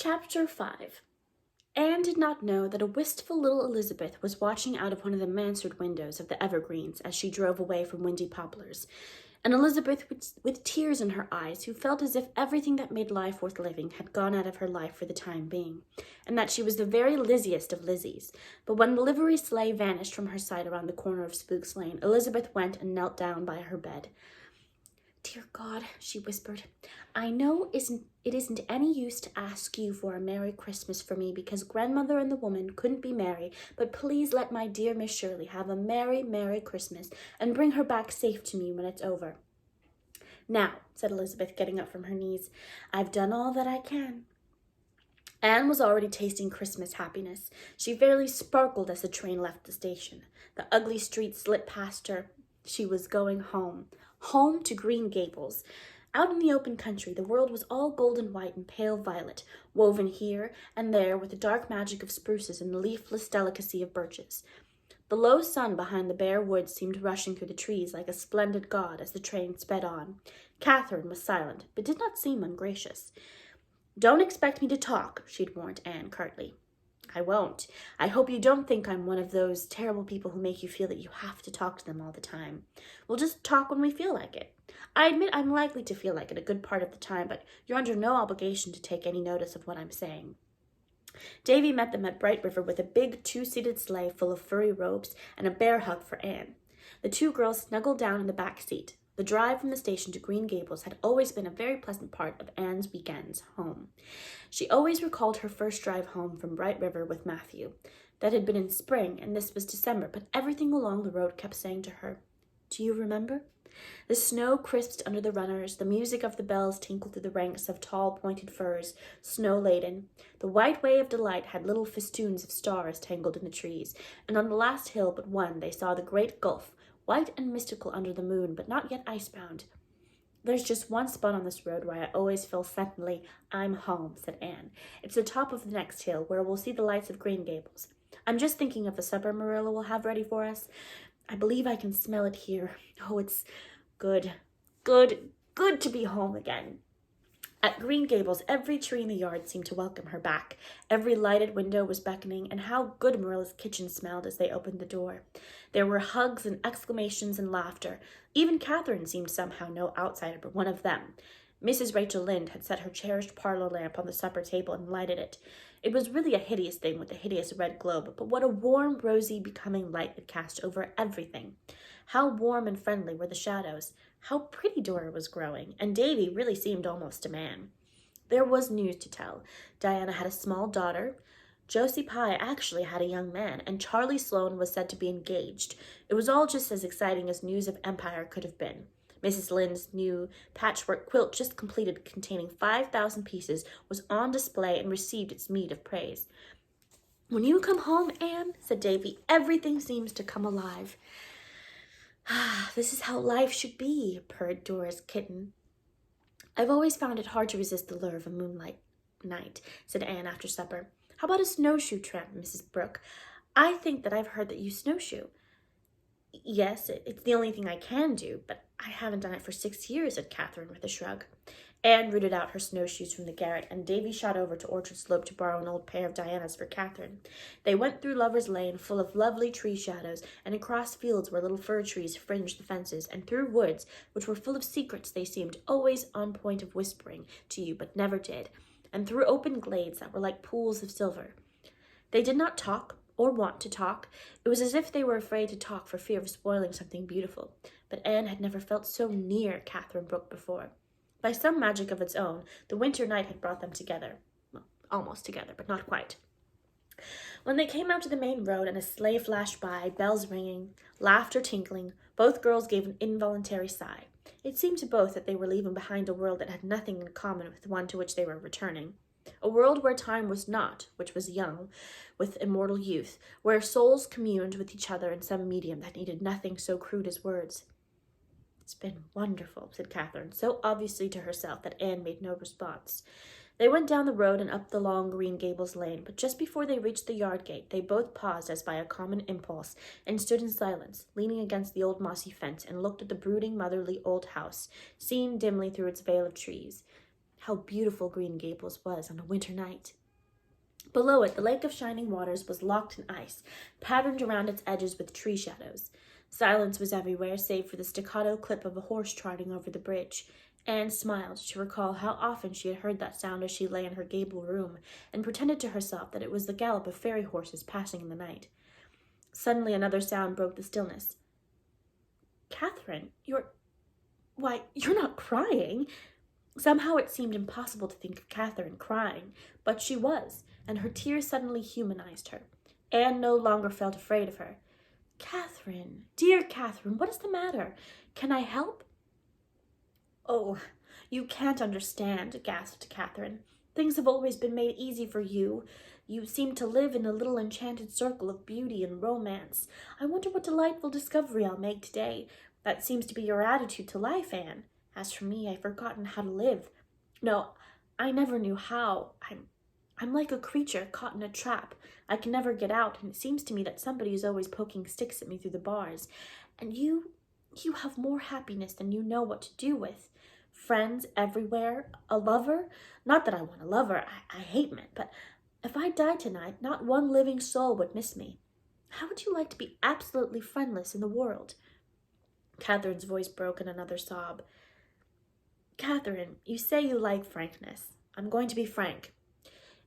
Chapter 5. Anne did not know that a wistful little Elizabeth was watching out of one of the mansard windows of the Evergreens as she drove away from windy Poplars, an Elizabeth with tears in her eyes, who felt as if everything that made life worth living had gone out of her life for the time being, and that she was the very Lizziest of Lizzies. But when the livery sleigh vanished from her sight around the corner of Spooks Lane, Elizabeth went and knelt down by her bed. "Dear God," she whispered, "I know it isn't any use to ask you for a Merry Christmas for me because Grandmother and the woman couldn't be merry, but please let my dear Miss Shirley have a Merry, Merry Christmas and bring her back safe to me when it's over." "Now," said Elizabeth, getting up from her knees, "I've done all that I can." Anne was already tasting Christmas happiness. She fairly sparkled as the train left the station. The ugly street slipped past her. She was going home. Home to Green Gables. Out in the open country, the world was all golden white and pale violet, woven here and there with the dark magic of spruces and the leafless delicacy of birches. The low sun behind the bare woods seemed rushing through the trees like a splendid god as the train sped on. Catherine was silent, but did not seem ungracious. "Don't expect me to talk," she'd warned Anne curtly. "I won't. I hope you don't think I'm one of those terrible people who make you feel that you have to talk to them all the time. We'll just talk when we feel like it. I admit I'm likely to feel like it a good part of the time, but you're under no obligation to take any notice of what I'm saying." Davy met them at Bright River with a big two-seated sleigh full of furry robes and a bear hug for Anne. The two girls snuggled down in the back seat. The drive from the station to Green Gables had always been a very pleasant part of Anne's weekends home. She always recalled her first drive home from Bright River with Matthew. That had been in spring, and this was December, but everything along the road kept saying to her, "Do you remember?" The snow crisped under the runners, the music of the bells tinkled through the ranks of tall pointed firs, snow-laden. The white way of delight had little festoons of stars tangled in the trees, and on the last hill but one they saw the great gulf, white and mystical under the moon, but not yet icebound. "There's just one spot on this road where I always feel sentimentally I'm home," said Anne. "It's the top of the next hill, where we'll see the lights of Green Gables. I'm just thinking of the supper Marilla will have ready for us. I believe I can smell it here. Oh, it's good, good, good to be home again." At Green Gables, every tree in the yard seemed to welcome her back. Every lighted window was beckoning, and how good Marilla's kitchen smelled as they opened the door. There were hugs and exclamations and laughter. Even Catherine seemed somehow no outsider, but one of them. Mrs. Rachel Lynde had set her cherished parlor lamp on the supper table and lighted it. It was really a hideous thing with a hideous red globe, but what a warm, rosy, becoming light it cast over everything. How warm and friendly were the shadows. How pretty Dora was growing, and Davy really seemed almost a man. There was news to tell. Diana had a small daughter. Josie Pye actually had a young man, and Charlie Sloane was said to be engaged. It was all just as exciting as news of Empire could have been. Mrs. Lynde's new patchwork quilt, just completed, containing 5,000 pieces, was on display and received its meed of praise. "When you come home, Anne," said Davy, "everything seems to come alive." "This is how life should be," purred Dora's kitten. "I've always found it hard to resist the lure of a moonlight night," said Anne after supper. "How about a snowshoe tramp, Mrs. Brooke? I think that I've heard that you snowshoe." "Yes, it's the only thing I can do, but I haven't done it for 6 years," said Catherine with a shrug. Anne rooted out her snowshoes from the garret, and Davy shot over to Orchard Slope to borrow an old pair of Diana's for Catherine. They went through Lover's Lane, full of lovely tree shadows, and across fields where little fir trees fringed the fences, and through woods which were full of secrets they seemed always on point of whispering to you, but never did, and through open glades that were like pools of silver. They did not talk, or want to talk. It was as if they were afraid to talk for fear of spoiling something beautiful. But Anne had never felt so near Katherine Brooke before. By some magic of its own, the winter night had brought them together. Well, almost together, but not quite. When they came out to the main road and a sleigh flashed by, bells ringing, laughter tinkling, both girls gave an involuntary sigh. It seemed to both that they were leaving behind a world that had nothing in common with the one to which they were returning. A world where time was not, which was young, with immortal youth, where souls communed with each other in some medium that needed nothing so crude as words. "It's been wonderful," said Catherine, so obviously to herself that Anne made no response. They went down the road and up the long Green Gables lane, but just before they reached the yard gate, they both paused as by a common impulse, and stood in silence, leaning against the old mossy fence, and looked at the brooding, motherly old house, seen dimly through its veil of trees. how beautiful Green Gables was on a winter night. Below it, the lake of shining waters was locked in ice, patterned around its edges with tree shadows. Silence was everywhere, save for the staccato clip of a horse trotting over the bridge. Anne smiled to recall how often she had heard that sound as she lay in her gable room, and pretended to herself that it was the gallop of fairy horses passing in the night. Suddenly another sound broke the stillness. "Catherine, why, you're not crying." Somehow it seemed impossible to think of Catherine crying, but she was, and her tears suddenly humanized her. Anne no longer felt afraid of her. "Catherine, dear Catherine, what is the matter? Can I help?" "Oh, you can't understand," gasped Catherine. "Things have always been made easy for you. You seem to live in a little enchanted circle of beauty and romance. I wonder what delightful discovery I'll make today. That seems to be your attitude to life, Anne. As for me, I've forgotten how to live. No, I never knew how. I'm like a creature caught in a trap. I can never get out, and it seems to me that somebody is always poking sticks at me through the bars. And you have more happiness than you know what to do with. Friends everywhere, a lover. Not that I want a lover, I hate men, but if I died tonight, not one living soul would miss me. How would you like to be absolutely friendless in the world?" Catherine's voice broke in another sob. "Catherine, you say you like frankness. I'm going to be frank.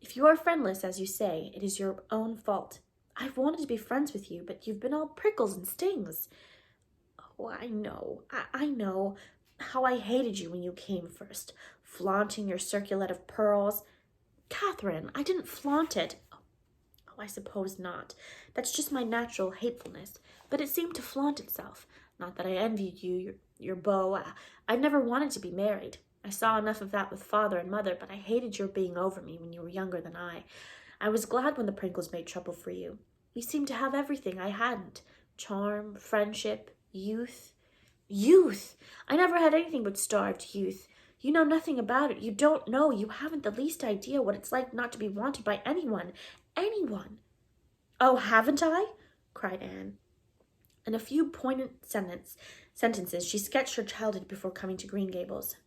If you are friendless, as you say, it is your own fault. I've wanted to be friends with you, but you've been all prickles and stings." "Oh, I know. I know how I hated you when you came first, flaunting your circlet of pearls." "Catherine, I didn't flaunt it." "Oh, I suppose not. That's just my natural hatefulness. But it seemed to flaunt itself. Not that I envied you, your beau. I've never wanted to be married. I saw enough of that with father and mother, but I hated your being over me when you were younger than I. I was glad when the Prinkles made trouble for you. You seemed to have everything I hadn't. Charm, friendship, youth. Youth! I never had anything but starved youth. You know nothing about it. You don't know. You haven't the least idea what it's like not to be wanted by anyone. Anyone." "Oh, haven't I?" cried Anne. In a few poignant sentences, she sketched her childhood before coming to Green Gables.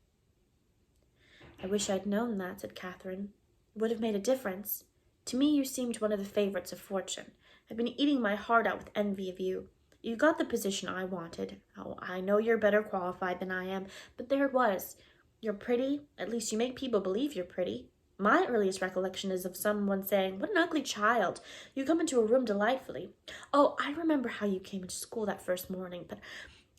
"I wish I'd known that," said Catherine. "It would have made a difference. To me, you seemed one of the favorites of fortune. I've been eating my heart out with envy of you. You got the position I wanted. Oh, I know you're better qualified than I am, but there it was. You're pretty. At least you make people believe you're pretty. My earliest recollection is of someone saying, 'What an ugly child. You come into a room delightfully.' Oh, I remember how you came into school that first morning, but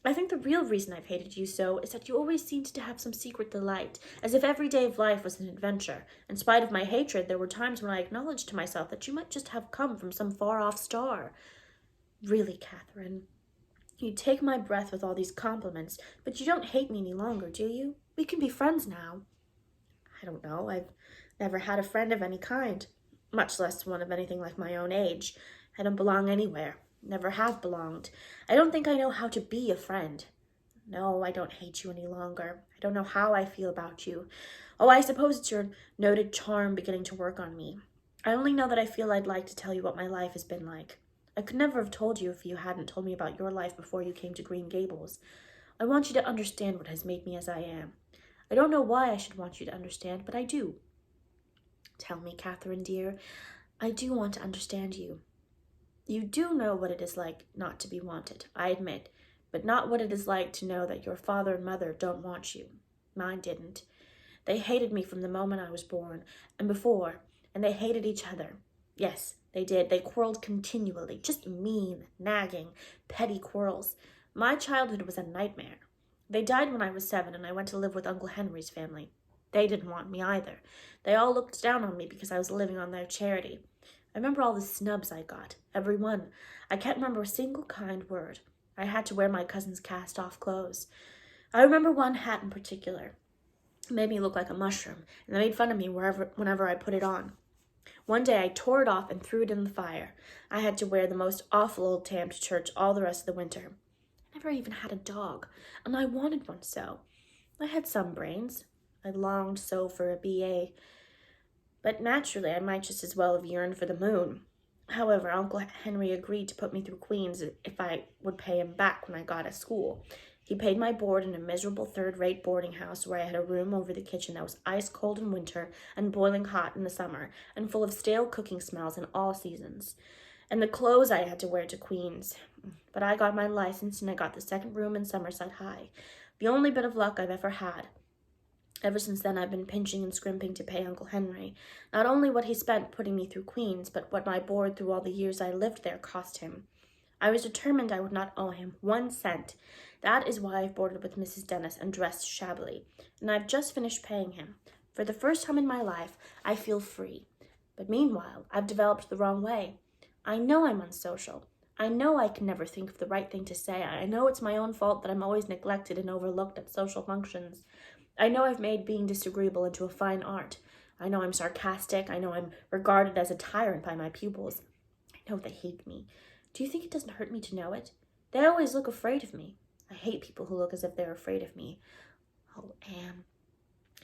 I think the real reason I've hated you so is that you always seemed to have some secret delight, as if every day of life was an adventure. In spite of my hatred, there were times when I acknowledged to myself that you might just have come from some far-off star. Really, Catherine, you take my breath with all these compliments, but you don't hate me any longer, do you? We can be friends now." "I don't know. I've never had a friend of any kind, much less one of anything like my own age. I don't belong anywhere. Never have belonged. I don't think I know how to be a friend. No, I don't hate you any longer. I don't know how I feel about you. Oh, I suppose it's your noted charm beginning to work on me. I only know that I feel I'd like to tell you what my life has been like. I could never have told you if you hadn't told me about your life before you came to Green Gables. I want you to understand what has made me as I am. I don't know why I should want you to understand, but I do. Tell me, Catherine, dear. I do want to understand you. You do know what it is like not to be wanted, I admit, but not what it is like to know that your father and mother don't want you. Mine didn't. They hated me from the moment I was born, and before, and they hated each other. Yes, they did. They quarreled continually, just mean, nagging, petty quarrels. My childhood was a nightmare. They died when I was 7, and I went to live with Uncle Henry's family. They didn't want me either. They all looked down on me because I was living on their charity. I remember all the snubs I got, every one. I can't remember a single kind word. I had to wear my cousin's cast-off clothes. I remember one hat in particular. It made me look like a mushroom, and they made fun of me whenever I put it on. One day I tore it off and threw it in the fire. I had to wear the most awful old tam to church all the rest of the winter. I never even had a dog, and I wanted one so. I had some brains. I longed so for a B.A., but naturally I might just as well have yearned for the moon. However, Uncle Henry agreed to put me through Queen's if I would pay him back when I got at school. He paid my board in a miserable third-rate boarding house where I had a room over the kitchen that was ice-cold in winter and boiling hot in the summer, and full of stale cooking smells in all seasons. And the clothes I had to wear to Queens. But I got my license and I got the second room in Somerset High. The only bit of luck I've ever had. Ever since then, I've been pinching and scrimping to pay Uncle Henry. Not only what he spent putting me through Queens, but what my board through all the years I lived there cost him. I was determined I would not owe him 1 cent. That is why I've boarded with Mrs. Dennis and dressed shabbily. And I've just finished paying him. For the first time in my life, I feel free. But meanwhile, I've developed the wrong way. I know I'm unsocial. I know I can never think of the right thing to say. I know it's my own fault that I'm always neglected and overlooked at social functions. I know I've made being disagreeable into a fine art. I know I'm sarcastic. I know I'm regarded as a tyrant by my pupils. I know they hate me. Do you think it doesn't hurt me to know it? They always look afraid of me. I hate people who look as if they're afraid of me. Oh, Anne.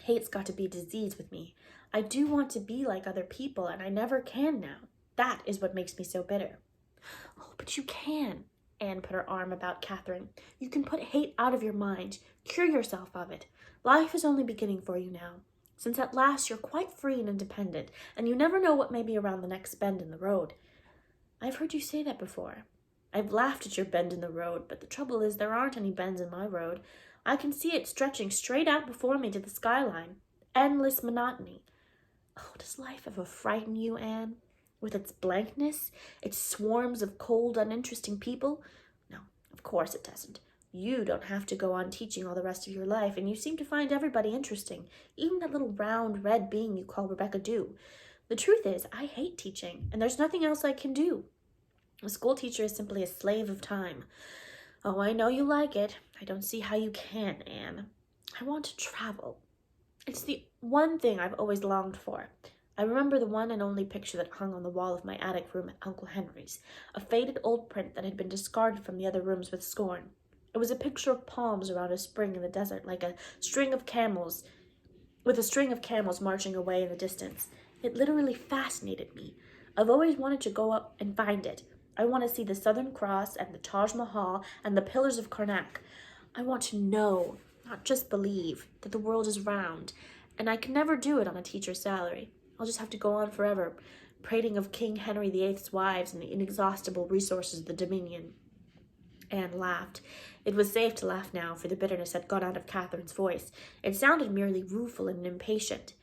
Hate's got to be a disease with me. I do want to be like other people, and I never can now. That is what makes me so bitter. Oh, but you can. Anne put her arm about Katherine. You can put hate out of your mind. Cure yourself of it. Life is only beginning for you now, since at last you're quite free and independent, and you never know what may be around the next bend in the road. I've heard you say that before. I've laughed at your bend in the road, but the trouble is there aren't any bends in my road. I can see it stretching straight out before me to the skyline. Endless monotony. Oh, does life ever frighten you, Anne? With its blankness, its swarms of cold, uninteresting people? No, of course it doesn't. You don't have to go on teaching all the rest of your life, and you seem to find everybody interesting, even that little round red being you call Rebecca Dew. The truth is, I hate teaching, and there's nothing else I can do. A school teacher is simply a slave of time. Oh, I know you like it. I don't see how you can, Anne. I want to travel. It's the one thing I've always longed for. I remember the one and only picture that hung on the wall of my attic room at Uncle Henry's, a faded old print that had been discarded from the other rooms with scorn. It was a picture of palms around a spring in the desert, like a string of camels, with a string of camels marching away in the distance. It literally fascinated me. I've always wanted to go up and find it. I want to see the Southern Cross and the Taj Mahal and the Pillars of Karnak. I want to know, not just believe, that the world is round, and I can never do it on a teacher's salary. I'll just have to go on forever, prating of King Henry VIII's wives and the inexhaustible resources of the Dominion. Anne laughed. It was safe to laugh now, for the bitterness had gone out of Catherine's voice. It sounded merely rueful and impatient.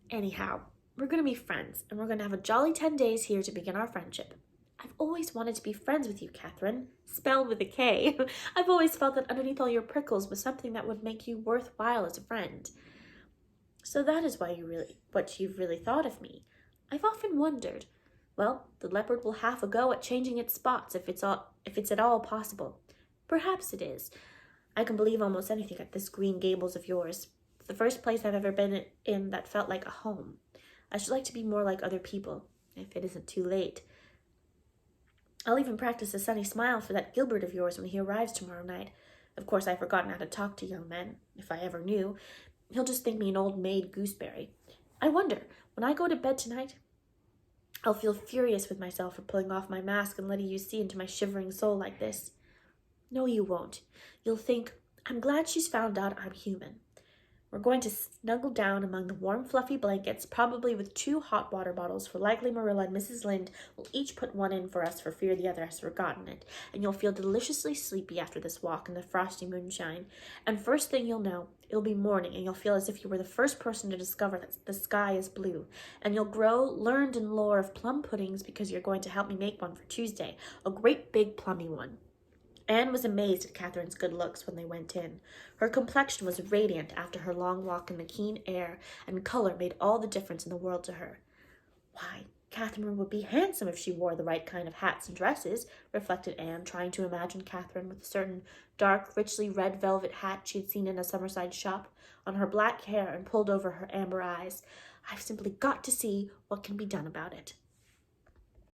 Anyhow, we're going to be friends, and we're going to have a jolly 10 days here to begin our friendship. I've always wanted to be friends with you, Katherine. Spelled with a K. I've always felt that underneath all your prickles was something that would make you worthwhile as a friend. So that is what you've really thought of me. I've often wondered. Well, the leopard will have a go at changing its spots if it's at all possible. Perhaps it is. I can believe almost anything at this Green Gables of yours. It's the first place I've ever been in that felt like a home. I should like to be more like other people, if it isn't too late. I'll even practice a sunny smile for that Gilbert of yours when he arrives tomorrow night. Of course, I've forgotten how to talk to young men, if I ever knew. He'll just think me an old maid gooseberry. I wonder, when I go to bed tonight, I'll feel furious with myself for pulling off my mask and letting you see into my shivering soul like this. No, you won't. You'll think, I'm glad she's found out I'm human. We're going to snuggle down among the warm, fluffy blankets, probably with 2 hot water bottles, for likely Marilla and Mrs. Lynde will each put one in for us for fear the other has forgotten it, and you'll feel deliciously sleepy after this walk in the frosty moonshine. And first thing you'll know, it'll be morning, and you'll feel as if you were the first person to discover that the sky is blue, and you'll grow learned in lore of plum puddings because you're going to help me make one for Tuesday, a great big plummy one. Anne was amazed at Catherine's good looks when they went in. Her complexion was radiant after her long walk in the keen air, and color made all the difference in the world to her. Why, Catherine would be handsome if she wore the right kind of hats and dresses, reflected Anne, trying to imagine Catherine with a certain dark, richly red velvet hat she had seen in a Summerside shop, on her black hair and pulled over her amber eyes. I've simply got to see what can be done about it.